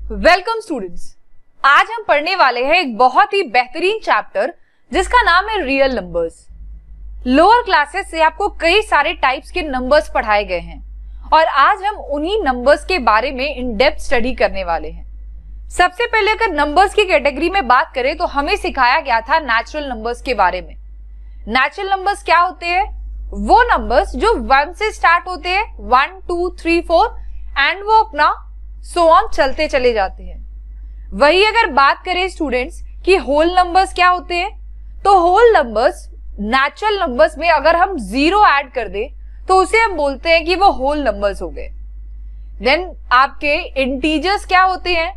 Welcome students, आज हम पढ़ने वाले हैं एक बहुत ही बेहतरीन चैप्टर जिसका नाम है रियल नंबर्स। लोअर क्लासेस से आपको कई सारे टाइप्स के नंबर्स पढ़ाए गए हैं और आज हम उन्हीं नंबर्स के बारे में इन डेप्थ स्टडी करने वाले हैं। सबसे पहले अगर नंबर्स की कैटेगरी में बात करें तो हमें सिखाया गया था नेचुरल नंबर्स के बारे में। नेचुरल नंबर्स क्या होते हैं? वो नंबर्स जो 1 से स्टार्ट होते हैं, 1 2 3 4 एंड वो अपना सो ऑन चलते चले जाते हैं। वही अगर बात करें स्टूडेंट्स कि होल नंबर्स क्या होते हैं, तो होल नंबर्स नेचुरल नंबर्स में अगर हम 0 ऐड कर दे तो उसे हम बोलते हैं कि वो होल नंबर्स हो गए। देन आपके इंटीजर्स क्या होते हैं?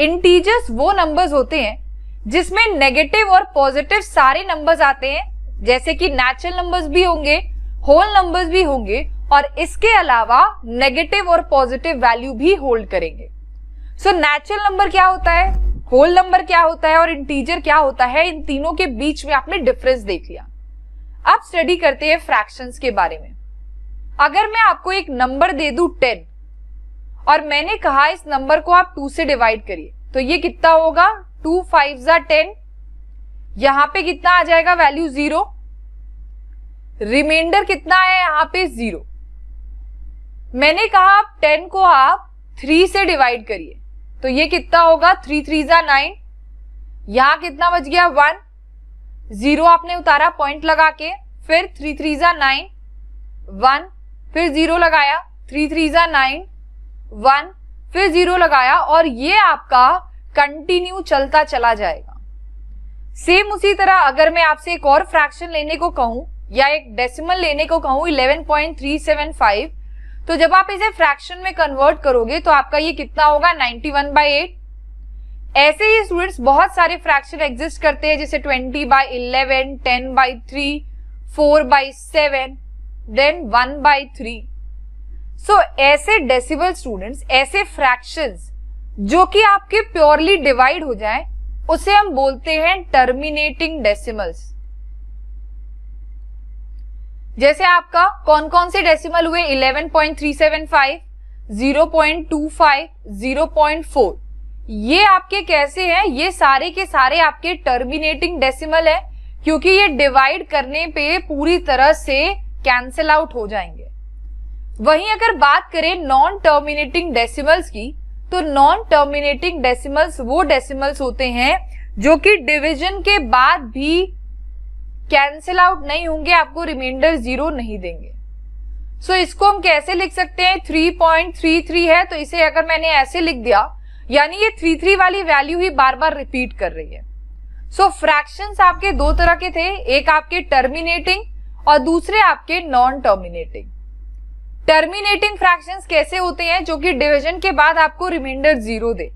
इंटीजर्स वो नंबर्स होते हैं जिसमें नेगेटिव और पॉजिटिव सारे नंबर्स आते हैं, जैसे कि नेचुरल नंबर्स भी होंगे, होल नंबर्स भी होंगे और इसके अलावा नेगेटिव और पॉजिटिव वैल्यू भी होल्ड करेंगे। सो नेचुरल नंबर क्या होता है, होल नंबर क्या होता है और इंटीजर क्या होता है, इन तीनों के बीच में आपने डिफरेंस देख लिया। अब स्टडी करते हैं फ्रैक्शंस के बारे में। अगर मैं आपको एक नंबर दे दूं 10 और मैंने कहा इस नंबर को आप 2 से डिवाइड करिए, तो ये कितना होगा? 2 5 10। यहां पे कितना आ जाएगा वैल्यू? 0। रिमाइंडर कितना है यहां पे? 0। मैंने कहा आप 10 को आप 3 से डिवाइड करिए, तो ये कितना होगा? 3 3 9। यहां कितना बच गया? 1। 0 आपने उतारा पॉइंट लगा के, फिर 3 3 9 1, फिर 0 लगाया, 3 3 9 1, फिर 0 लगाया और ये आपका कंटिन्यू चलता चला जाएगा। सेम उसी तरह अगर मैं आपसे एक और फ्रैक्शन लेने को कहूं या एक डेसिमल लेने को कहूं 11.375, तो जब आप इसे फ्रैक्शन में कन्वर्ट करोगे तो आपका ये कितना होगा? 91/8। ऐसे ही स्टूडेंट्स बहुत सारे फ्रैक्शन एग्जिस्ट करते हैं, जैसे 20/11, 10/3, 4/7, देन 1/3। सो ऐसे डेसिमल स्टूडेंट्स, ऐसे फ्रैक्शंस जो कि आपके प्योरली डिवाइड हो जाए, उसे हम बोलते हैं टर्मिनेटिंग डेसिमल्स। जैसे आपका कौन कौन से डेसिमल हुए? 11.375, 0.25, 0.4। ये आपके कैसे हैं? ये सारे के सारे आपके टर्मिनेटिंग डेसिमल है, क्योंकि ये डिवाइड करने पे पूरी तरह से कैंसिल आउट हो जाएंगे। वहीं अगर बात करें नॉन टर्मिनेटिंग डेसिमल्स की, तो नॉन टर्मिनेटिंग डेसिमल्स वो डेसिमल्स होते हैं जो कि डिवीजन के बाद भी कैंसिल आउट नहीं होंगे, आपको रिमाइंडर 0 नहीं देंगे। सो इसको हम कैसे लिख सकते हैं? 3.33 है, तो इसे अगर मैंने ऐसे लिख दिया, यानी ये 33 वाली वैल्यू ही बार बार रिपीट कर रही है। सो फ्रैक्शंस आपके दो तरह के थे, एक आपके टर्मिनेटिंग और दूसरे आपके नॉन टर्मिनेटिंग। टर्मिनेटिंग फ्रैक्शंस कैसे होते हैं? जो कि डिवीजन के बाद आपको रिमाइंडर 0 दे।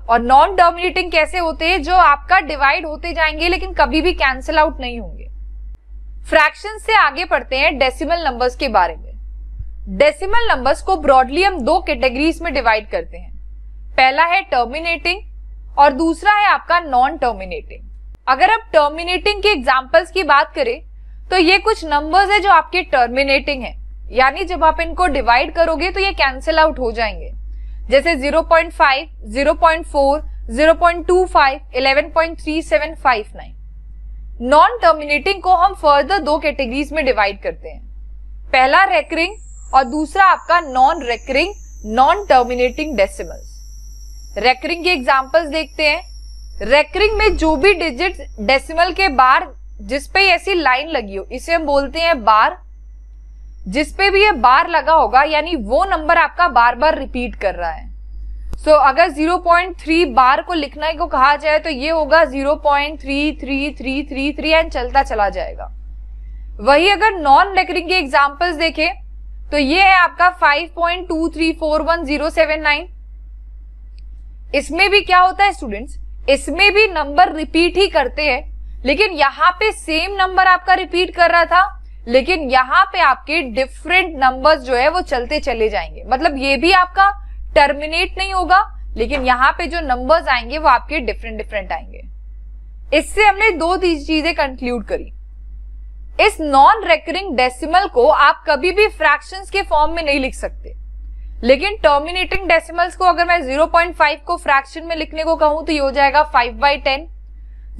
और नॉन टर्मिनेटिंग कैसे होते हैं? जो आपका डिवाइड होते जाएंगे लेकिन कभी भी कैंसिल आउट नहीं होंगे। फ्रैक्शन से आगे पढ़ते हैं डेसिमल नंबर्स के बारे में। डेसिमल नंबर्स को ब्रॉडली हम 2 कैटेगरीज में डिवाइड करते हैं। पहला है टर्मिनेटिंग और दूसरा है आपका नॉन टर्मिनेटिंग। अगर आप टर्मिनेटिंग के एग्जांपल्स की बात करें तो ये कुछ नंबर्स है जो आपके टर्मिनेटिंग है, यानी जब आप इनको डिवाइड करोगे तो ये कैंसिल आउट हो जाएंगे, जैसे 0.5, 0.4, 0.25, 11.3759। नॉन टर्मिनेटिंग को हम फर्दर 2 कैटेगरीज में डिवाइड करते हैं। पहला रेकरिंग और दूसरा आपका non recurring non terminating decimals. Recurring के एग्जांपल्स देखते हैं। रेकरिंग में जो भी डिजिट डेसिमल के बाहर जिसपे ऐसी लाइन लगी हो, इसे हम बोलते हैं बार। जिसपे भी ये बार लगा होगा यानी वो नंबर आपका बार बार रिपीट कर रहा है। सो अगर 0.3 बार को लिखने को कहा जाए तो ये होगा 0.33333 एंड चलता चला जाएगा। वही अगर नॉन रेकरिंग के एग्जांपल्स देखें तो ये है आपका 5.2341079। इसमें भी क्या होता है स्टूडेंट्स? इसमें भी नंबर रिपीट ही करते हैं, लेकिन यहाँ पे सेम नंबर आपका रिपीट कर रहा था, लेकिन यहाँ पे आपके डिफरेंट नंबर्स जो है वो चलते चले जाएंगे। मतलब ये भी आपका टर्मिनेट नहीं होगा, लेकिन यहाँ पे जो नंबर्स आएंगे वो आपके डिफरेंट आएंगे। इससे हमने 2 चीजें कंक्लूड करी। इस नॉन रेकरिंग डेसिमल को आप कभी भी फ्रैक्शंस के फॉर्म में नहीं लिख सकते, लेकिन टर्मिनेटिंग डेसिमल्स को अगर मैं 0.5 को फ्रैक्शन में लिखने को कहूं तो ये हो जाएगा 5/10,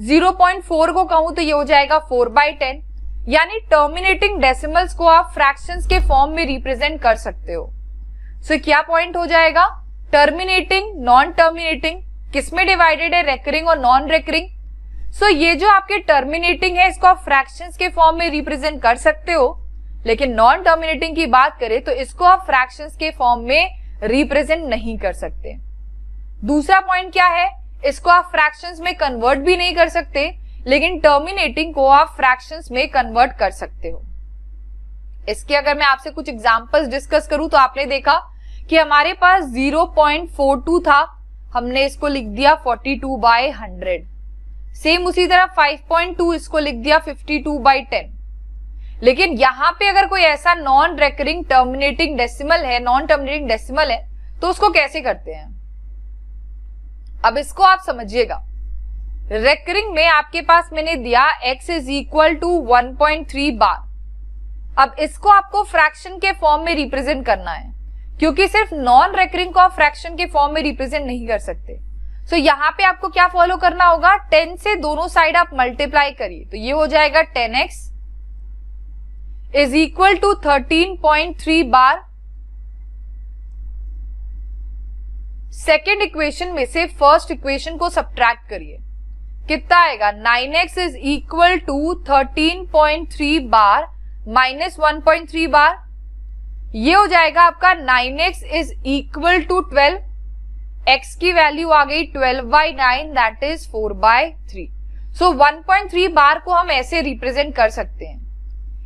0.4 को कहूं तो ये हो जाएगा 4/10, यानी टर्मिनेटिंग डेसिमल्स को आप फ्रैक्शंस के फॉर्म में रिप्रेजेंट कर सकते हो। सो क्या पॉइंट हो जाएगा, टर्मिनेटिंग, नॉन टर्मिनेटिंग, किसमें डिवाइडेड है, रेकरिंग और नॉन रेकरिंग। सो ये जो आपके टर्मिनेटिंग है इसको आप फ्रैक्शंस के फॉर्म में रिप्रेजेंट कर सकते हो, लेकिन नॉन टर्मिनेटिंग की बात करें तो इसको आप फ्रैक्शंस के फॉर्म में रिप्रेजेंट नहीं कर सकते। दूसरा पॉइंट क्या है, इसको आप फ्रैक्शंस में कन्वर्ट भी नहीं कर सकते, लेकिन टर्मिनेटिंग को आप फ्रैक्शंस में कन्वर्ट कर सकते हो। इसके अगर मैं आपसे कुछ एग्जांपल्स डिस्कस करूं तो आपने देखा कि हमारे पास 0.42 था, हमने इसको लिख दिया 42/100। सेम उसी तरह 5.2 इसको लिख दिया 52/10। लेकिन यहां पे अगर कोई ऐसा नॉन रेकरिंग टर्मिनेटिंग डेसिमल है, नॉन टर्मिनेटिंग डेसिमल है, तो उसको कैसे करते हैं, अब इसको आप समझिएगा। रेकरिंग में आपके पास मैंने दिया x इज इक्वल टू 1.3 बार। अब इसको आपको फ्रैक्शन के फॉर्म में रिप्रेजेंट करना है, क्योंकि सिर्फ नॉन रेकरिंग को आप फ्रैक्शन के फॉर्म में रिप्रेजेंट नहीं कर सकते। सो यहाँ पे आपको क्या फॉलो करना होगा, 10 से दोनों साइड आप मल्टीप्लाई करिए, तो ये हो जाएगा 10x is equal to 13.3 bar. Second equation में से फर्स्ट इक्वेशन को सब्ट्रैक्ट करिए, कितना आएगा, 9x is equal to 13.3 bar minus 1.3 bar. ये हो जाएगा आपका 9x is equal to 12, x की वैल्यू आ गई 12/9 दैट इज 4/3। सो 1.3 बार को हम ऐसे रिप्रेजेंट कर सकते हैं।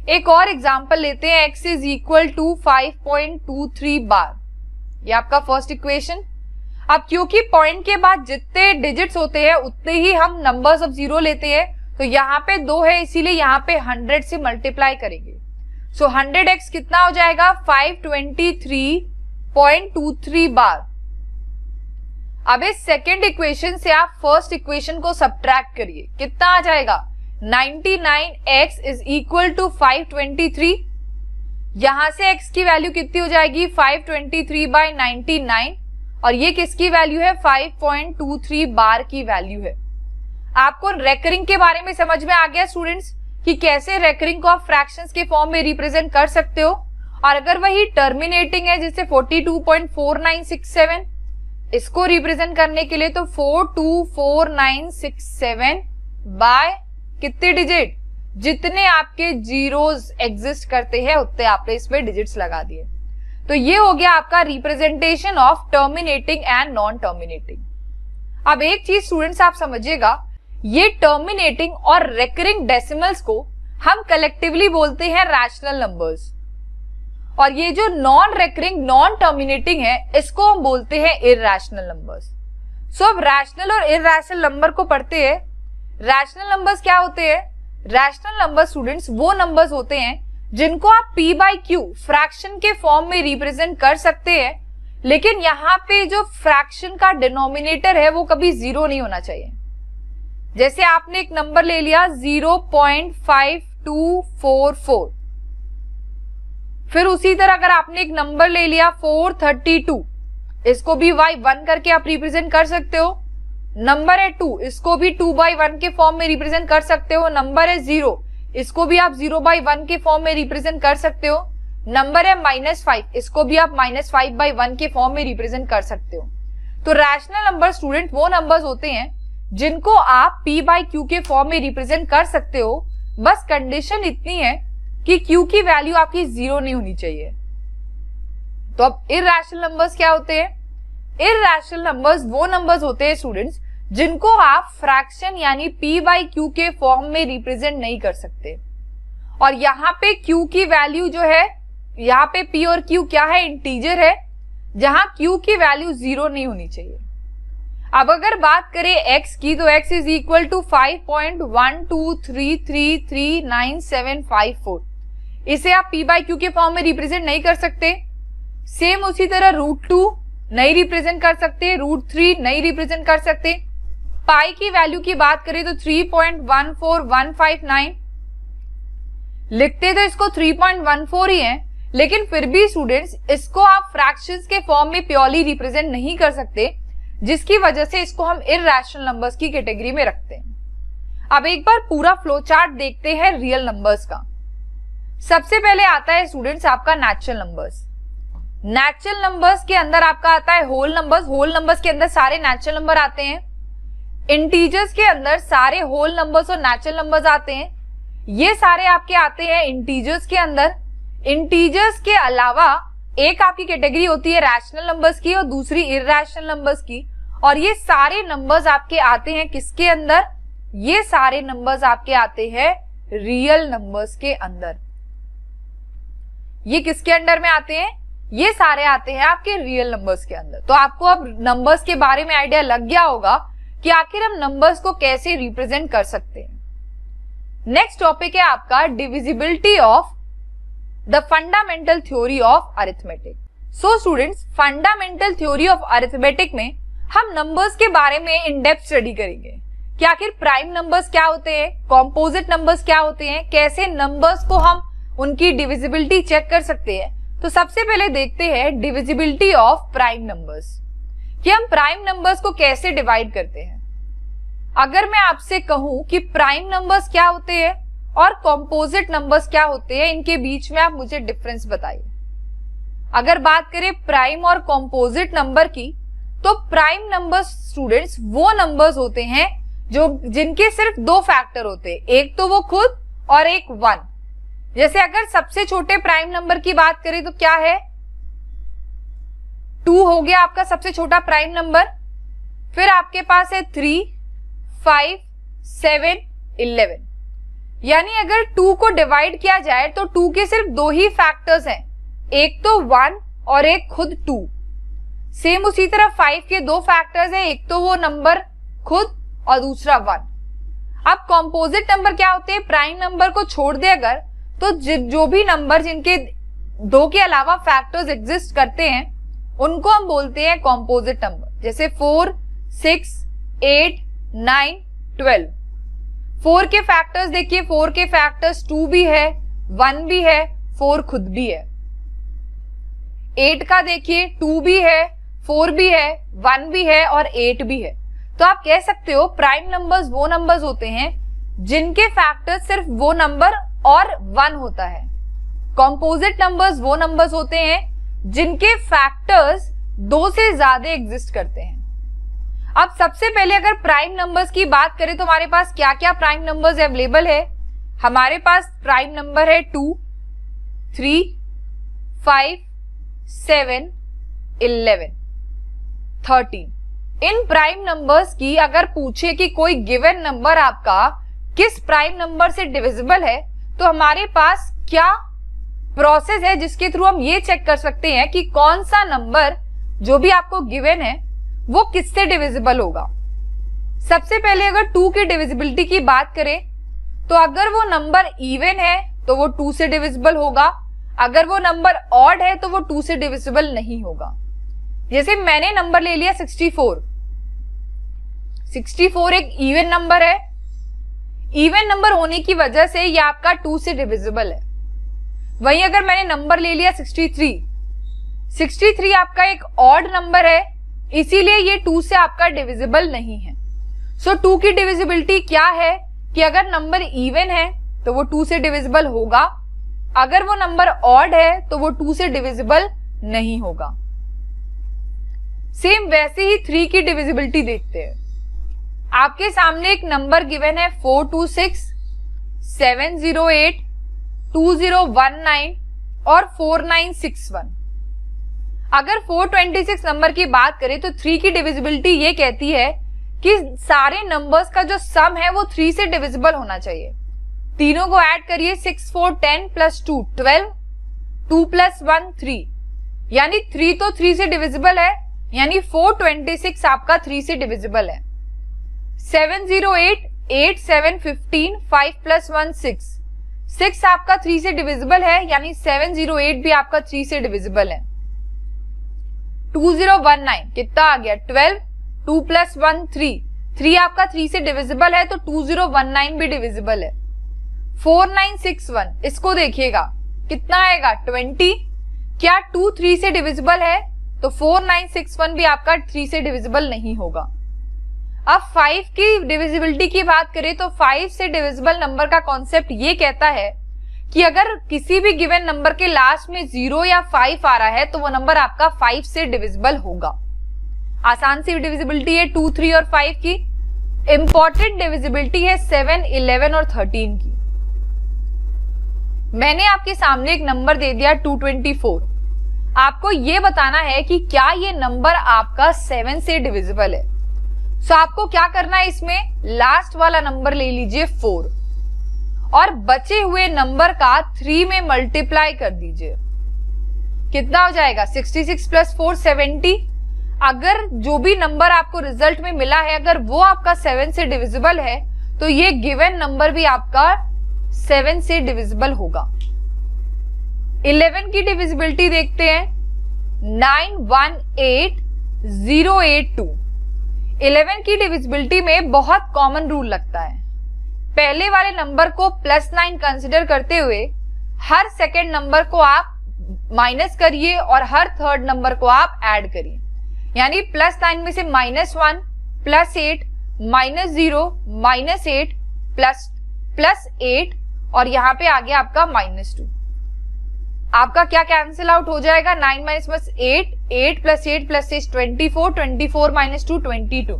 एक और एग्जांपल लेते हैं, x इज इक्वल टू 5.23 बार, ये आपका फर्स्ट इक्वेशन। अब क्योंकि पॉइंट के बाद जितने डिजिट्स होते हैं उतने ही हम नंबर्स ऑफ जीरो लेते हैं, तो यहाँ पे 2 है इसीलिए यहाँ पे 100 से मल्टीप्लाई करेंगे। सो 100x कितना हो जाएगा, 523.23 बार। अब इस सेकेंड इक्वेशन से आप फर्स्ट इक्वेशन को सब्ट्रैक्ट करिए, कितना आ जाएगा, 99x इज इक्वल टू 523। यहां से x की वैल्यू कितनी हो जाएगी, 523/99, और ये किसकी वैल्यू है, 5.23 बार की वैल्यू है। आपको रेकरिंग के बारे में समझ में आ गया स्टूडेंट्स कि कैसे रेकरिंग को आप फ्रैक्शंस के फॉर्म में रिप्रेजेंट कर सकते हो। और अगर वही टर्मिनेटिंग है जैसे 42.4967, इसको रिप्रेजेंट करने के लिए तो 424967 बाय कितने डिजिट, जितने आपके जीरोस एग्जिस्ट करते हैं उतने आपने इसमें डिजिट्स लगा दिए। तो ये हो गया आपका representation of terminating and non terminating. अब एक चीज स्टूडेंट्स आप समझिएगा, ये टर्मिनेटिंग और रेकरिंग डेसिमल्स को हम कलेक्टिवली बोलते हैं रैशनल नंबर्स, और ये जो नॉन रेकरिंग नॉन टर्मिनेटिंग है इसको हम बोलते हैं इरैशनल नंबर्स। सो अब रैशनल और इरैशनल नंबर को पढ़ते हैं। रैशनल नंबर्स क्या होते हैं, रैशनल नंबर स्टूडेंट्स वो नंबर्स होते हैं जिनको आप p/q फ्रैक्शन के फॉर्म में रिप्रेजेंट कर सकते हैं, लेकिन यहाँ पे जो फ्रैक्शन का डिनोमिनेटर है वो कभी जीरो नहीं होना चाहिए। जैसे आपने एक नंबर ले लिया 0.5244, फिर उसी तरह अगर आपने एक नंबर ले लिया 432, इसको भी y1 करके आप रिप्रेजेंट कर सकते हो। नंबर है 2, इसको भी 2/1 के फॉर्म में रिप्रेजेंट कर सकते हो। नंबर है 0, इसको भी आप 0/1 के फॉर्म में रिप्रेजेंट कर सकते हो। नंबर है -5, इसको भी आप -5/1 के फॉर्म में रिप्रेजेंट कर सकते हो। तो रैशनल नंबर स्टूडेंट वो नंबर्स होते हैं जिनको आप p/q के फॉर्म में रिप्रेजेंट कर सकते हो, बस कंडीशन इतनी है कि q की वैल्यू आपकी 0 नहीं होनी चाहिए। तो अब इरैशनल नंबर्स क्या होते हैं, इरैशनल नंबर्स वो नंबर्स होते हैं स्टूडेंट्स जिनको आप फ्रैक्शन यानी p/q के फॉर्म में रिप्रेजेंट नहीं कर सकते, और यहाँ पे q की वैल्यू जो है, यहाँ पे p और q क्या है, इंटीजर है, जहां q की वैल्यू 0 नहीं होनी चाहिए। अब अगर बात करें x की, तो x इज इक्वल टू 5.123339754, इसे आप p/q के फॉर्म में रिप्रेजेंट नहीं कर सकते। सेम उसी तरह √2 नहीं रिप्रेजेंट कर सकते, √3 नहीं रिप्रेजेंट कर सकते। पाई की वैल्यू की बात करें तो 3.14159, लिखते तो इसको 3.14 ही है, लेकिन फिर भी स्टूडेंट्स इसको आप फ्रैक्शंस के फॉर्म में प्योरली रिप्रेजेंट नहीं कर सकते, जिसकी वजह से इसको हम इररेशनल नंबर्स की कैटेगरी में रखते हैं। अब एक बार पूरा फ्लो चार्ट देखते हैं रियल नंबर्स का। सबसे पहले आता है स्टूडेंट्स आपका नेचुरल नंबर्स। नेचुरल नंबर्स के अंदर आपका आता है होल नंबर्स। होल नंबर्स के अंदर सारे नेचुरल नंबर आते हैं। इंटीजर्स के अंदर सारे होल नंबर्स और नेचुरल नंबर्स आते हैं। ये सारे आपके आते हैं इंटीजर्स के अंदर। इंटीजर्स के अलावा एक आपकी कैटेगरी होती है रैशनल नंबर्स की और दूसरी इररेशनल नंबर्स की, और ये सारे नंबर्स आपके आते हैं किसके अंदर? ये सारे नंबर्स आपके आते हैं रियल नंबर्स के अंदर। ये किसके अंडर में आते हैं? ये सारे आते हैं आपके रियल नंबर्स के अंदर। तो आपको अब नंबर्स के बारे में आइडिया लग गया होगा कि आखिर हम नंबर्स को कैसे रिप्रेजेंट कर सकते हैं। नेक्स्ट टॉपिक है आपका divisibility of the fundamental theory of arithmetic. So students, fundamental theory of arithmetic में हम नंबर्स के बारे में इन डेप्थ स्टडी करेंगे कि आखिर प्राइम नंबर्स क्या होते हैं, कॉम्पोजिट नंबर्स क्या होते हैं, कैसे नंबर्स को हम उनकी डिविजिबिलिटी चेक कर सकते हैं। तो सबसे पहले देखते हैं डिविजिबिलिटी ऑफ प्राइम नंबर्स, कि हम प्राइम नंबर्स को कैसे डिवाइड करते हैं। अगर मैं आपसे कहूं कि प्राइम नंबर्स क्या होते हैं और कॉम्पोजिट नंबर्स क्या होते हैं, इनके बीच में आप मुझे डिफरेंस बताइए। अगर बात करें प्राइम और कॉम्पोजिट नंबर की, तो प्राइम नंबर्स स्टूडेंट्स वो नंबर्स होते हैं जो जिनके सिर्फ दो फैक्टर होते हैं, एक तो वो खुद और एक 1। जैसे अगर सबसे छोटे प्राइम नंबर की बात करें तो क्या है? 2 हो गया आपका सबसे छोटा प्राइम नंबर। फिर आपके पास है 3, 5, 7, 11। यानी अगर 2 को डिवाइड किया जाए तो 2 के सिर्फ दो ही फैक्टर्स हैं, एक तो 1 और एक खुद 2। सेम उसी तरह 5 के दो फैक्टर्स हैं, एक तो वो नंबर खुद और दूसरा 1। अब कॉम्पोजिट नंबर क्या होते हैं? प्राइम नंबर को छोड़ दे अगर, तो जो भी नंबर जिनके 2 के अलावा फैक्टर्स एग्जिस्ट करते हैं उनको हम बोलते हैं कॉम्पोजिट नंबर। जैसे 4, 6, 8, 9, 12। 4 के फैक्टर्स देखिए, 4 के फैक्टर्स 2 भी है, 1 भी है, 4 खुद भी है। 8 का देखिए 2 भी है, 4 भी है, 1 भी है और 8 भी है। तो आप कह सकते हो प्राइम नंबर्स वो नंबर्स होते हैं जिनके फैक्टर्स सिर्फ वो नंबर और 1 होता है। कॉम्पोजिट नंबर्स वो नंबर्स होते हैं जिनके फैक्टर्स 2 से ज्यादा एग्जिस्ट करते हैं। अब सबसे पहले अगर प्राइम नंबर्स की बात करें तो हमारे पास क्या क्या प्राइम नंबर्स अवेलेबल है? हमारे पास प्राइम नंबर है 2, 3, 5, 7, 11, 13। इन प्राइम नंबर्स की अगर पूछे कि कोई गिवन नंबर आपका किस प्राइम नंबर से डिविजिबल है, तो हमारे पास क्या प्रोसेस है जिसके थ्रू हम ये चेक कर सकते हैं कि कौन सा नंबर जो भी आपको गिवन है वो किससे डिविजिबल होगा। सबसे पहले अगर 2 की डिविजिबिलिटी की बात करें तो अगर वो नंबर इवन है तो वो 2 से डिविजिबल होगा, अगर वो नंबर ऑड है तो वो 2 से डिविजिबल नहीं होगा। जैसे मैंने नंबर ले लिया 64। 64 एक इवन नंबर है, इवन नंबर होने की वजह से ये आपका 2 से डिविजिबल है। वहीं अगर मैंने नंबर ले लिया 63, 63 आपका एक ऑड नंबर है, इसीलिए ये 2 से आपका डिविजिबल नहीं है। सो 2 की डिविजिबिलिटी क्या है कि अगर नंबर इवन है तो वो 2 से डिविजिबल होगा, अगर वो नंबर ऑड है तो वो 2 से डिविजिबल नहीं होगा। सेम वैसे ही 3 की डिविजिबिलिटी देखते हैं। आपके सामने एक नंबर गिवन है 426, 708, 2019 और 4961। अगर 426 नंबर की बात करें तो 3 की डिविजिबिलिटी ये कहती है कि सारे नंबर्स का जो सम है वो 3 से डिविजिबल होना चाहिए। तीनों को ऐड करिए, 6, 4, 10 प्लस 2 12, 2 प्लस 1 3, यानी 3 तो 3 से डिविजिबल है, यानी 426 आपका 3 से डिविजिबल है। 708, 8, 7, 15, 5 प्लस 1 6, 6 आपका 3 से डिविजिबल है, यानी 708 भी आपका 3 से डिविजिबल है। 2019 कितना आ गया 12, 2 प्लस 1 3, 3 आपका 3 से डिविजिबल है तो 2019 भी डिविजिबल है। 4961 इसको देखिएगा, कितना आएगा 20। क्या 2 3 से डिविजिबल है? तो 4961 भी आपका 3 से डिविजिबल नहीं होगा। अब 5 की डिविजिबिलिटी की बात करें तो 5 से डिविजिबल नंबर का कॉन्सेप्ट ये कहता है कि अगर किसी भी गिवन नंबर के लास्ट में 0 या 5 आ रहा है तो वो नंबर आपका 5 से डिविजिबल होगा। आसान सी डिविजिबिलिटी है 2 3 और 5 की। इंपॉर्टेंट डिविजिबिलिटी है 7 11 और 13 की। मैंने आपके सामने एक नंबर दे दिया 224। आपको ये बताना है कि क्या ये नंबर आपका 7 से डिविजिबल है। सो आपको क्या करना है, इसमें लास्ट वाला नंबर ले लीजिए 4 और बचे हुए नंबर का 3 में मल्टीप्लाई कर दीजिए। कितना हो जाएगा 66 प्लस 4 70। अगर जो भी नंबर आपको रिजल्ट में मिला है अगर वो आपका 7 से डिविजिबल है तो ये गिवन नंबर भी आपका 7 से डिविजिबल होगा। 11 की डिविजिबिलिटी देखते हैं 918082। 11 की डिविजिबिलिटी में बहुत कॉमन रूल लगता है। पहले वाले नंबर को +9 कंसिडर करते हुए हर सेकेंड नंबर को आप माइनस करिए और हर थर्ड नंबर को आप ऐड करिए। यानी +9 में से -1 +8 -0 -8 +8 और यहाँ पे आ गया आपका -2। आपका क्या कैंसिल आउट हो जाएगा 9 - 8 8 + 8 + 6 24 24 - 2 22।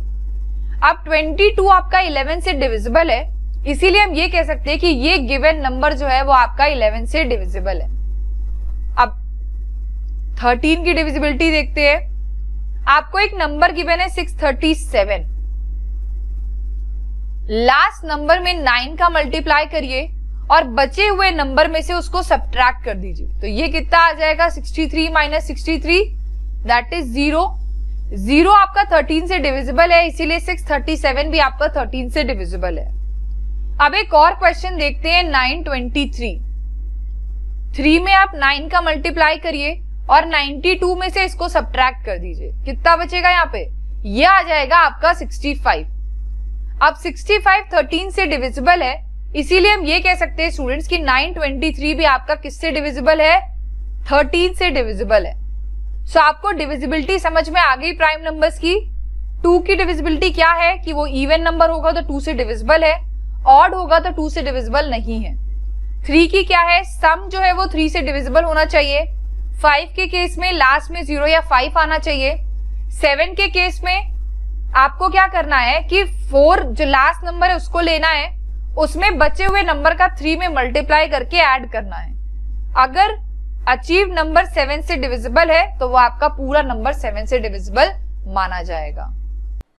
अब 22 आपका 11 से डिविजिबल है, इसीलिए हम ये कह सकते हैं कि ये गिवन नंबर जो है वो आपका 11 से डिविजिबल है। अब 13 की डिविजिबिलिटी देखते हैं। आपको एक नंबर गिवन है 637। लास्ट नंबर में 9 का मल्टीप्लाई करिए और बचे हुए नंबर में से उसको सब्ट्रैक्ट कर दीजिए। तो ये कितना आ जाएगा 63 - 63 दैट इज 0। 0 आपका 13 से डिविजिबल है, इसीलिए 637 भी आपका 13 से डिविजिबल है। अब एक और क्वेश्चन देखते हैं 923। 3 में आप 9 का मल्टीप्लाई करिए और 92 में से इसको सब्ट्रैक्ट कर दीजिए। कितना बचेगा यहाँ पे? ये आ जाएगा आपका 65। अब 65 13 से डिविजिबल है, इसीलिए हम ये कह सकते हैं स्टूडेंट्स कि 923 भी आपका किससे डिविजिबल है? 13 से डिविजिबल है। सो आपको डिविजिबिलिटी समझ में आ गई प्राइम नंबर्स की। 2 की डिविजिबिलिटी क्या है कि वो इवन नंबर होगा तो 2 से डिविजिबल है, ऑड होगा तो 2 से डिविजिबल नहीं है। 3 की क्या है? सम जो है वो 3 से डिविजिबल होना चाहिए। 5 के केस में लास्ट में 0 या 5 आना चाहिए। 7 के केस में आपको क्या करना है कि 4 जो लास्ट नंबर है उसको लेना है, उसमें बचे हुए नंबर का 3 में मल्टीप्लाई करके ऐड करना है। अगर अचीव नंबर 7 से डिविजिबल है तो वो आपका पूरा नंबर 7 से डिविजिबल माना जाएगा।